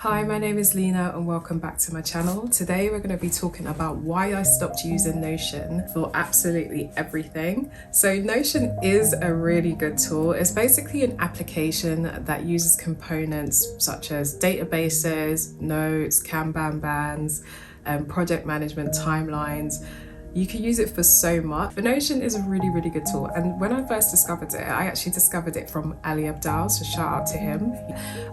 Hi, my name is Lena and welcome back to my channel. Today we're going to be talking about why I stopped using Notion for absolutely everything. So Notion is a really good tool. It's basically an application that uses components such as databases, notes, Kanban bands, project management, timelines. You can use it for so much. But Notion is a really good tool. And when I first discovered it, I actually discovered it from Ali Abdal, so shout out to him.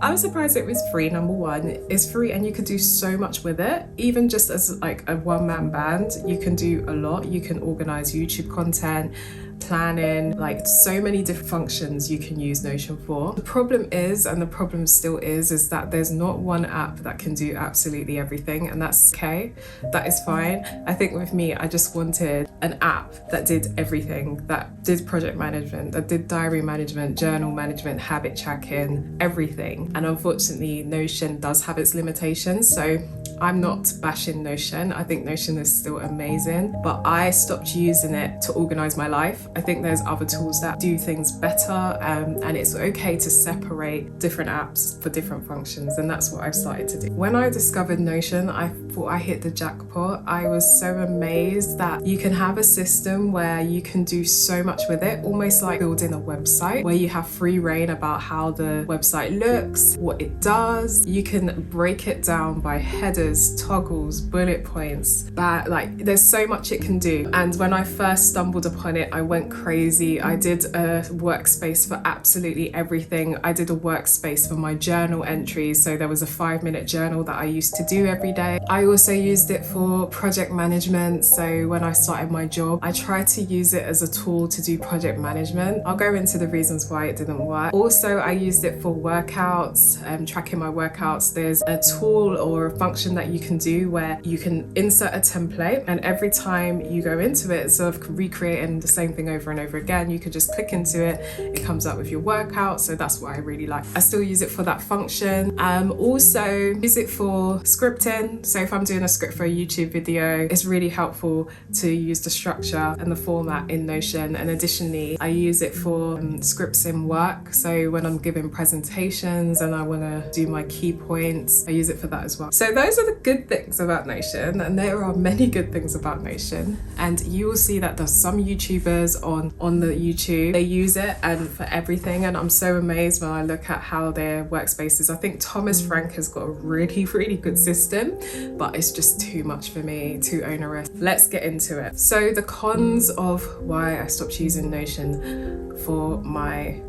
I was surprised it was free, number one. It's free and you can do so much with it. Even just as like a one-man band, you can do a lot. You can organize YouTube content, planning, like so many different functions you can use Notion for. The problem is, and the problem still is that there's not one app that can do absolutely everything, and that's okay. That is fine. I think with me, I just wanted an app that did everything, that did project management, that did diary management, journal management, habit tracking, everything. And unfortunately, Notion does have its limitations. So I'm not bashing Notion. I think Notion is still amazing, but I stopped using it to organize my life. I think there's other tools that do things better, and it's okay to separate different apps for different functions, and that's what I've started to do. When I discovered Notion, I thought I hit the jackpot. I was so amazed that you can have a system where you can do so much with it, almost like building a website where you have free reign about how the website looks, what it does. You can break it down by headers, toggles, bullet points, but like there's so much it can do. And when I first stumbled upon it, I went crazy. I did a workspace for absolutely everything. I did a workspace for my journal entries. So there was a 5-minute journal that I used to do every day. I also used it for project management. So when I started my job, I tried to use it as a tool to do project management. I'll go into the reasons why it didn't work. Also, I used it for workouts, tracking my workouts. There's a tool or a function that you can do where you can insert a template, and every time you go into it, sort of recreating the same thing over and over again, you could just click into it. It comes up with your workout. So that's what I really like. I still use it for that function. Also use it for scripting. So if I'm doing a script for a YouTube video, it's really helpful to use the structure and the format in Notion. And additionally, I use it for scripts in work. So when I'm giving presentations and I want to do my key points, I use it for that as well. So those are the good things about Notion, and there are many good things about Notion. And you will see that there's some YouTubers on the YouTube, they use it and for everything, and I'm so amazed when I look at how their workspaces. I think Thomas Frank has got a really good system, but it's just too much for me, too onerous. Let's get into it. So the cons of why I stopped using Notion for my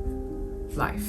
life.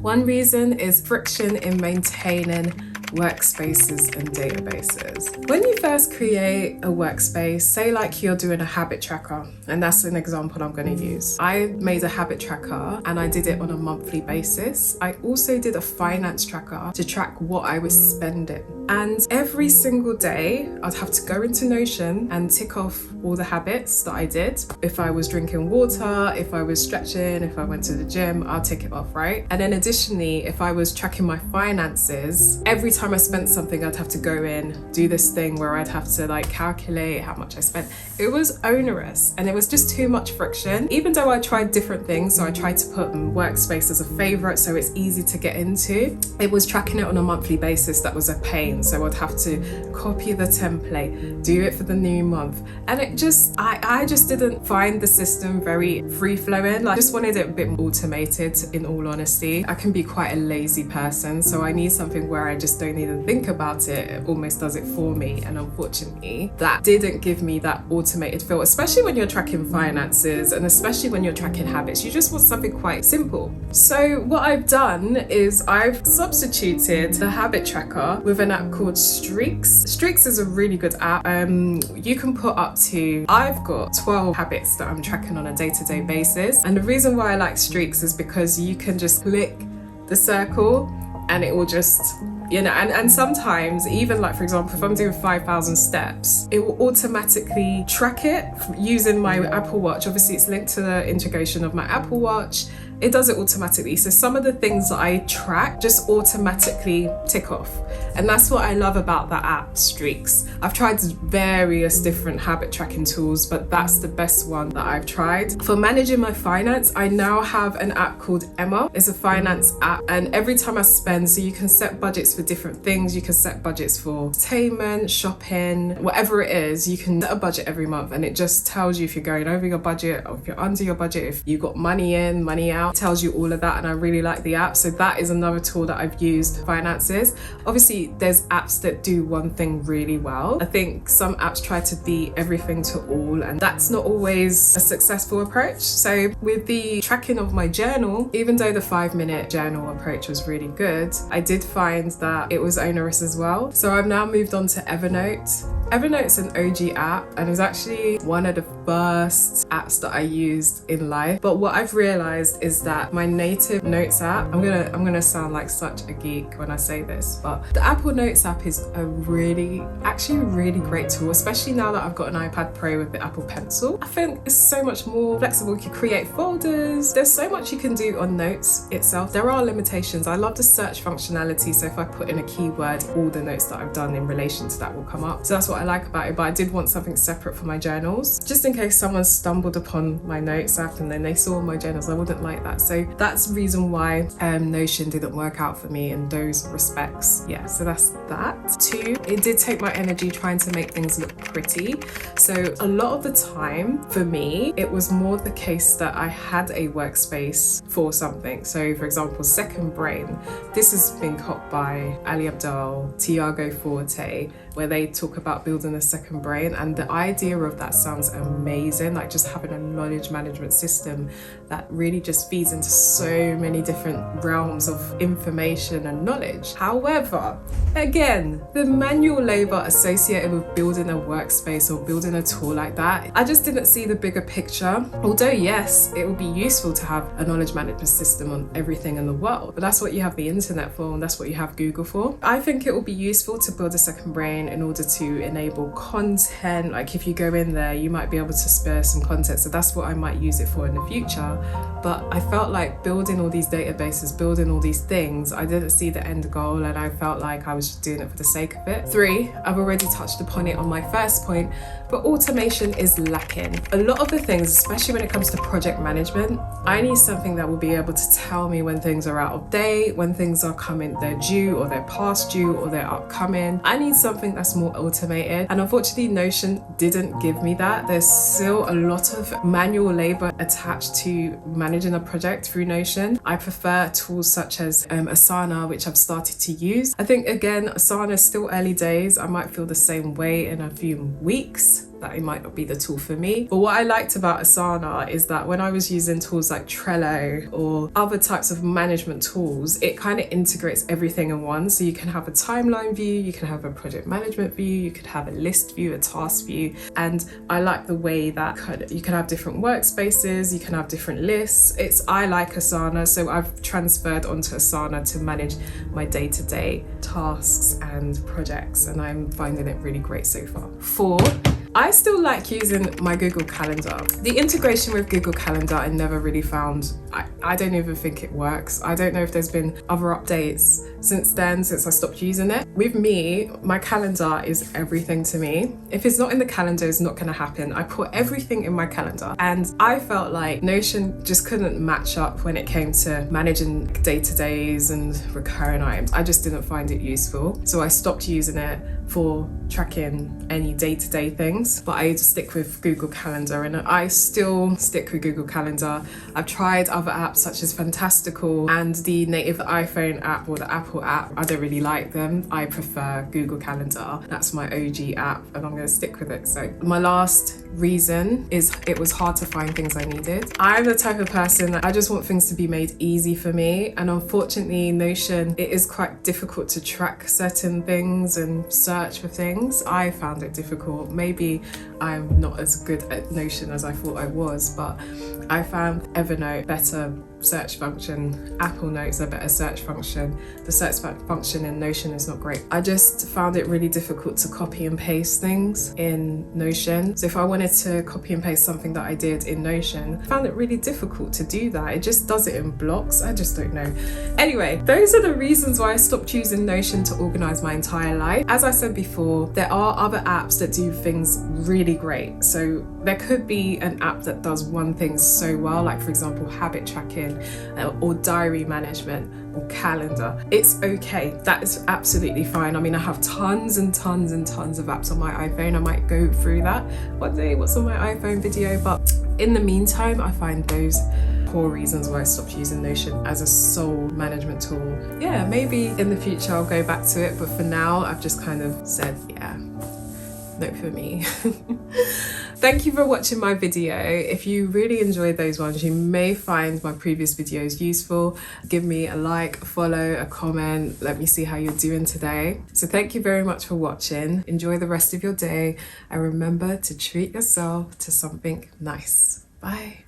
One reason is friction in maintaining workspaces and databases. When you first create a workspace, say like you're doing a habit tracker, and that's an example I'm going to use. I made a habit tracker and I did it on a monthly basis. I also did a finance tracker to track what I was spending. And every single day, I'd have to go into Notion and tick off all the habits that I did. If I was drinking water, if I was stretching, if I went to the gym, I'll tick it off, right? And then additionally, if I was tracking my finances, every time I spent something, I'd have to go in, do this thing where I'd have to like calculate how much I spent. It was onerous and it was just too much friction. Even though I tried different things, so I tried to put Workspace as a favorite so it's easy to get into, it was tracking it on a monthly basis that was a pain. So I'd have to copy the template, do it for the new month. And it just, I just didn't find the system very free flowing. Like, I just wanted it a bit more automated, in all honesty. I can be quite a lazy person, so I need something where I just don't even think about it. It almost does it for me. And unfortunately, that didn't give me that automated feel, especially when you're tracking finances and especially when you're tracking habits. You just want something quite simple. So what I've done is I've substituted the habit tracker with an app called Streaks. Streaks is a really good app. You can put up to, I've got 12 habits that I'm tracking on a day-to-day basis. And the reason why I like Streaks is because you can just click the circle and it will just, you know, and sometimes even like, for example, if I'm doing 5,000 steps, it will automatically track it using my Apple Watch. Obviously it's linked to the integration of my Apple Watch. it does it automatically. So some of the things that I track just automatically tick off. And that's what I love about the app, Streaks. I've tried various different habit tracking tools, but that's the best one that I've tried. For managing my finance, I now have an app called Emma. It's a finance app, and every time I spend, so you can set budgets for different things. You can set budgets for entertainment, shopping, whatever it is. You can set a budget every month, and it just tells you if you're going over your budget or if you're under your budget, if you've got money in, money out. It tells you all of that, and I really like the app. So that is another tool that I've used for finances. Obviously, there's apps that do one thing really well. I think some apps try to be everything to all, and that's not always a successful approach. So with the tracking of my journal, even though the 5-minute journal approach was really good, I did find that it was onerous as well. So I've now moved on to Evernote. Evernote's an OG app, and it's actually one of the first apps that I used in life. But what I've realized is that my native Notes app, I'm gonna sound like such a geek when I say this, but the Apple Notes app is a really great tool, especially now that I've got an iPad Pro with the Apple Pencil. I think it's so much more flexible. You can create folders. There's so much you can do on Notes itself. There are limitations. I love the search functionality, so if I put in a keyword, all the notes that I've done in relation to that will come up. So that's what I like about it, but I did want something separate for my journals, just in case someone stumbled upon my Notes app and then they saw my journals. I wouldn't like that. So that's the reason why Notion didn't work out for me in those respects. Yeah, so that's that. 2, it did take my energy trying to make things look pretty. So a lot of the time for me, it was more the case that I had a workspace for something. So for example, Second Brain, this has been copped by Ali Abdaal, Tiago Forte, where they talk about building a second brain, and the idea of that sounds amazing, like just having a knowledge management system that really just feeds into so many different realms of information and knowledge. However, again, the manual labor associated with building a workspace or building a tool like that, I just didn't see the bigger picture. Although yes, it would be useful to have a knowledge management system on everything in the world, but that's what you have the internet for, and that's what you have Google for. I think it will be useful to build a second brain in order to enable content. Like if you go in there, you might be able to spare some content. So that's what I might use it for in the future. But I felt like building all these databases, building all these things, I didn't see the end goal, and I felt like I was just doing it for the sake of it. 3, I've already touched upon it on my first point, but automation is lacking. A lot of the things, especially when it comes to project management, I need something that will be able to tell me when things are out of date, when things are coming, they're due or they're past due or they're upcoming. I need something that's more automated, and unfortunately Notion didn't give me that. There's still a lot of manual labor attached to managing a project through Notion. I prefer tools such as Asana, which I've started to use. I think again, Asana is still early days. I might feel the same way in a few weeks, that it might not be the tool for me. But what I liked about Asana is that when I was using tools like Trello or other types of management tools, it kind of integrates everything in one. So you can have a timeline view, you can have a project management view, you could have a list view, a task view. And I like the way that you can have different workspaces, you can have different lists. I like Asana, so I've transferred onto Asana to manage my day-to-day tasks and projects, and I'm finding it really great so far. 4, I still like using my Google Calendar. The integration with Google Calendar I never really found, I don't even think it works. I don't know if there's been other updates since then, since I stopped using it. With me, my calendar is everything to me. If it's not in the calendar, it's not gonna happen. I put everything in my calendar, and I felt like Notion just couldn't match up when it came to managing day-to-days and recurring items. I just didn't find it useful. So I stopped using it for tracking any day-to-day things, but I stick with Google Calendar, and I still stick with Google Calendar. I've tried other apps such as Fantastical and the native iPhone app or the Apple app. I don't really like them. I prefer Google Calendar. That's my OG app, and I'm gonna stick with it. So my last reason is it was hard to find things I needed. I'm the type of person that I just want things to be made easy for me, and unfortunately Notion, it is quite difficult to track certain things and search for things. I found it difficult. Maybe I'm not as good at Notion as I thought I was, but I found Evernote better search function. Apple Notes a better search function. The search function in Notion is not great. I just found it really difficult to copy and paste things in Notion. So if I wanted to copy and paste something that I did in Notion, I found it really difficult to do that. It just does it in blocks. I just don't know. Anyway, those are the reasons why I stopped using Notion to organize my entire life. As I said before, there are other apps that do things really great. So there could be an app that does one thing so well, like for example, habit tracking or diary management or calendar. It's okay. That is absolutely fine. I mean, I have tons and tons and tons of apps on my iPhone. I might go through that one day, what's on my iPhone video. But in the meantime, I find those core reasons why I stopped using Notion as a sole management tool. Yeah, maybe in the future I'll go back to it, but for now I've just kind of said, yeah, no for me. Thank you for watching my video. If you really enjoyed those ones, you may find my previous videos useful. Give me a like, a follow, a comment. Let me see how you're doing today. So thank you very much for watching. Enjoy the rest of your day and remember to treat yourself to something nice. Bye.